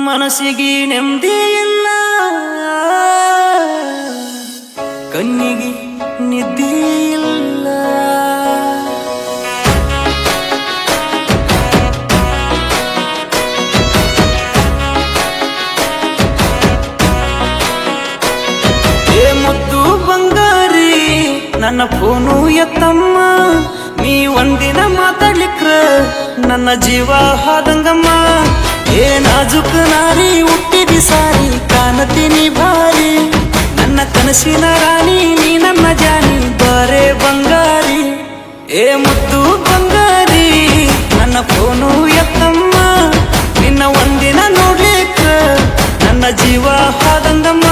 ಮನಸ್ಸಿಗೆ ನೆಮ್ಮದಿ ಇಲ್ಲ, ಕಣ್ಣಿಗೆ ನಿದ್ದೆ ಇಲ್ಲ. ಏ ಮುದ್ದು ಬಂಗಾರಿ ನನ್ನ ಫೋನು ಎತ್ತಮ್ಮ, ನೀ ಒಂದಿನ ಮಾತಾಡ್ಲಿಕ್ರ ನನ್ನ ಜೀವ ಹಾದಂಗಮ್ಮ. ಏ ನಾಜುಕ್ ನಾರಿ ಹುಟ್ಟಿದಿ ಸಾರಿ, ಕಾಣತೀನಿ ಭಾರಿ, ನನ್ನ ಕನಸಿನ ರಾಣಿ ನೀ ನನ್ನ ಜಾನಿ ಬಾರೆ ಬಂಗಾರಿ. ಏ ಮುದ್ದು ಬಂಗಾರಿ ನನ್ನ ಫೋನು ಎತ್ತಮ್ಮ, ನಿನ್ನ ಒಂದಿನ ನೋಡ್ಲಿಕ್ಕ ನನ್ನ ಜೀವ ಹಾದಂಗಮ್ಮ.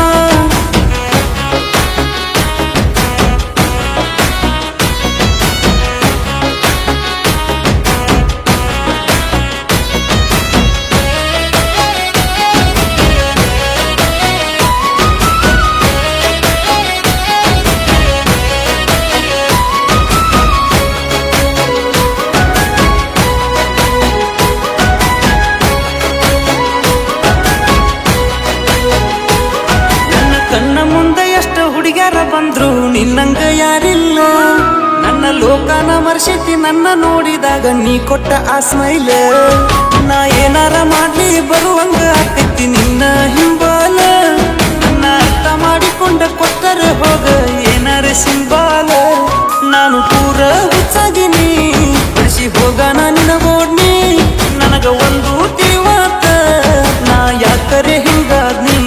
ಬಂದ್ರು ನಿನ್ನಂಗ ಯಾರಿಲ್ಲ, ನನ್ನ ಲೋಕನ ಮರ್ಷಿತಿ ನನ್ನ ನೋಡಿದಾಗ ನೀ ಕೊಟ್ಟ ಆ ಸ್ಮೈಲ್. ನಾ ಏನಾರ ಮಾಡ್ಲಿ ಬರುವಂಗ ಆಗ್ತೈತಿ ನಿನ್ನ ಹಿಂಬಾಲ, ನನ್ನ ಅರ್ಥ ಮಾಡಿಕೊಂಡ ಕೊಟ್ಟರೆ ಹೋಗ ಏನಾರ ಸಿಂಬಾಲ. ನಾನು ಪೂರ ಹುಚ್ಚಾಗಿನಿ ಬಿಡಿಸಿ ಹೋಗ ನಿನ್ನ ಓಡ್ನಿ, ನನಗ ಒಂದು ತಿಳಿವಾತ ನಾ ಯಾಕರೆ ಹಿಂಗಾದ್ನಿ.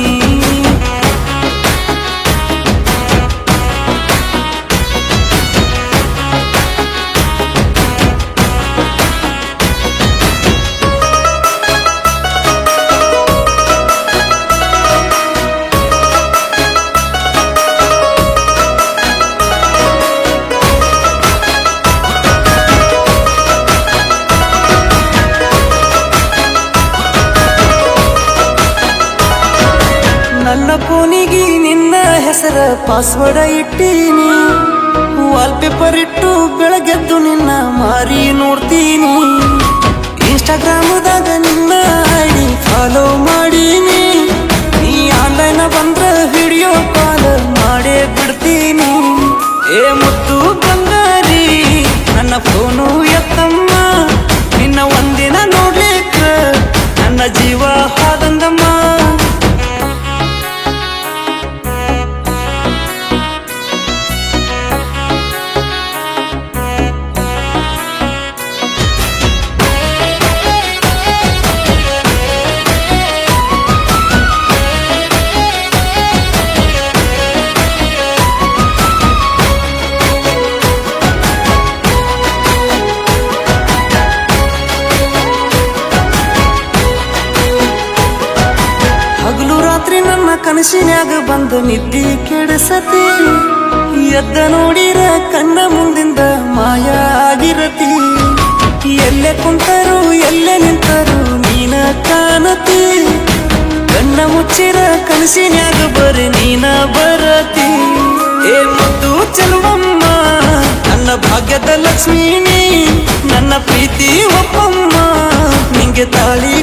ನನ್ನ ಫೋನಿಗೆ ನಿನ್ನ ಹೆಸರ ಪಾಸ್ವರ್ಡ್ ಇಟ್ಟೀನಿ, ವಾಲ್ಪೇಪರ್ ಇಟ್ಟು ಬೆಳಗೆದ್ದು ನಿನ್ನ ಮಾರಿ ನೋಡ್ತೀನಿ. ಇನ್ಸ್ಟಾಗ್ರಾಮದಾಗ ನಿನ್ನ ಐಡಿ ಫಾಲೋ ಮಾಡೀನಿ, ನೀ ಆನ್ಲೈನ್ ಬಂದ್ರ ವಿಡಿಯೋ ಕಾಲ್ ಮಾಡೇ ಬಿಡ್ತೀನಿ. ಏ ಮುದ್ದು ಬಂಗಾರಿ ನನ್ನ ಫೋನು ಎತ್ತಮ್ಮ, ನಿನ್ನ ಒಂದಿನ ನೋಡ್ಲಿಕ್ಕ ನನ್ನ ಜೀವ ಹಾದಂಗಮ್ಮ. ಹಗಲು ರಾತ್ರಿ ನನ್ನ ಕನಸಿನ್ಯಾಗ ಬಂದು ನಿದ್ದೆ ಕೆಡಸತಿ, ಎದ್ದ ನೋಡಿರ ಕಣ್ಣ ಮುಂದಿಂದ ಮಾಯ ಆಗಿರತಿ. ಎಲ್ಲೆ ಕುಂತರು ಎಲ್ಲೆ ನಿಂತರು ನೀನ ಕಾಣತಿ, ಕಣ್ಣ ಮುಚ್ಚಿರ ಕನಸಿನ್ಯಾಗ ಬರೀ ನೀನ ಬರತಿ. ಏ ಮುದ್ದು ಚೆಲುವಮ್ಮ ನನ್ನ ಭಾಗ್ಯದ ಲಕ್ಷ್ಮೀನಿ, ನನ್ನ ಪ್ರೀತಿ ಒಪ್ಪಮ್ಮ ನಿಂಗೆ ತಾಳಿ